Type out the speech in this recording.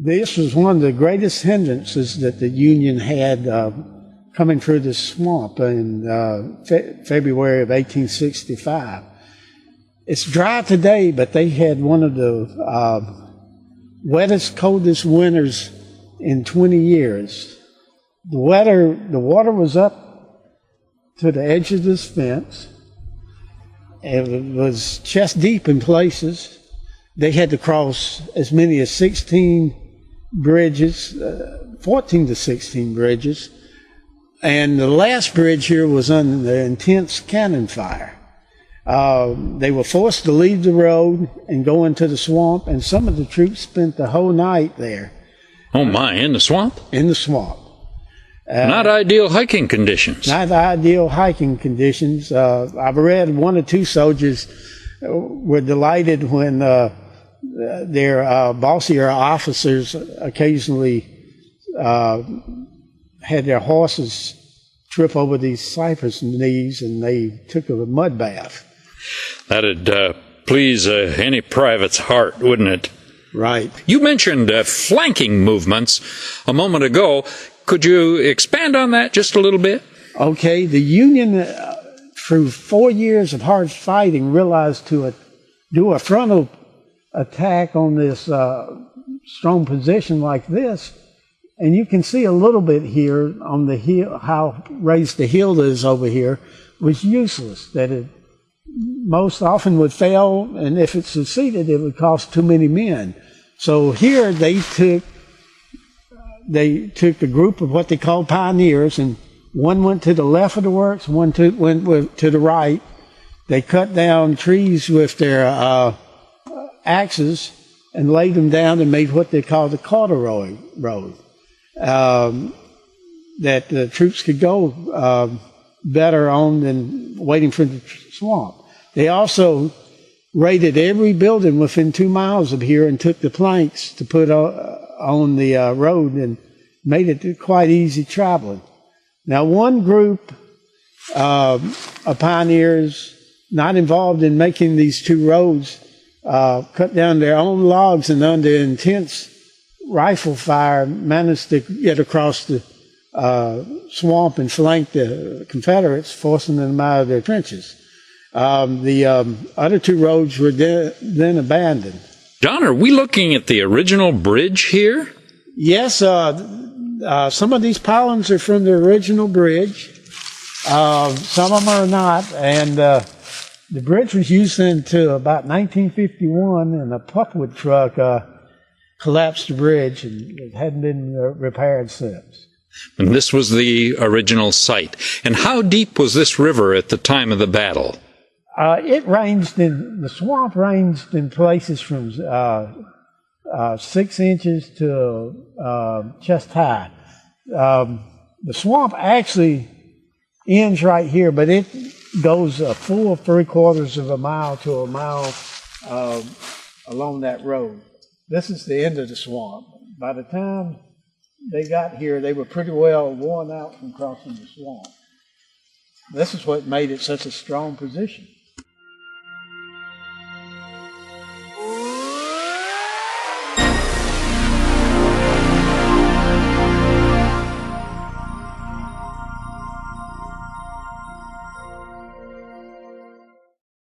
This was one of the greatest hindrances that the Union had coming through the swamp in February of 1865. It's dry today, but they had one of the wettest, coldest winters in 20 years. The water was up to the edge of this fence. It was chest deep in places. They had to cross as many as 16 bridges, 14 to 16 bridges. And the last bridge here was under intense cannon fire. They were forced to leave the road and go into the swamp, and some of the troops spent the whole night there. Oh my, in the swamp? In the swamp. Not ideal hiking conditions. Not ideal hiking conditions. I've read one or two soldiers were delighted when their bossier officers occasionally had their horses trip over these cypress knees, and they took a mud bath. That'd please any private's heart, wouldn't it? Right. You mentioned flanking movements a moment ago. Could you expand on that just a little bit? Okay. The Union, through 4 years of hard fighting, realized to do a frontal attack on this strong position like this. And you can see a little bit here on the hill, how raised the hill is over here, was useless. That it most often would fail, and if it succeeded, it would cost too many men. So here they took a group of what they called pioneers, and one went to the left of the works, one went to the right. They cut down trees with their axes and laid them down and made what they called the corduroy road. That the troops could go better on than waiting for the swamp. They also raided every building within 2 miles of here and took the planks to put on the road and made it quite easy traveling. Now, one group of pioneers not involved in making these two roads cut down their own logs, and under intense rifle fire managed to get across the swamp and flank the Confederates, forcing them out of their trenches. The other two roads were then abandoned. Don, are we looking at the original bridge here? Yes, some of these pylons are from the original bridge. Some of them are not, and the bridge was used until about 1951, and a pulpwood truck collapsed the bridge, and it hadn't been repaired since. And this was the original site. And how deep was this river at the time of the battle? The swamp ranged in places from 6 inches to chest high. The swamp actually ends right here, but it goes a full 3/4 of a mile to a mile along that road. This is the end of the swamp. By the time they got here, they were pretty well worn out from crossing the swamp. This is what made it such a strong position.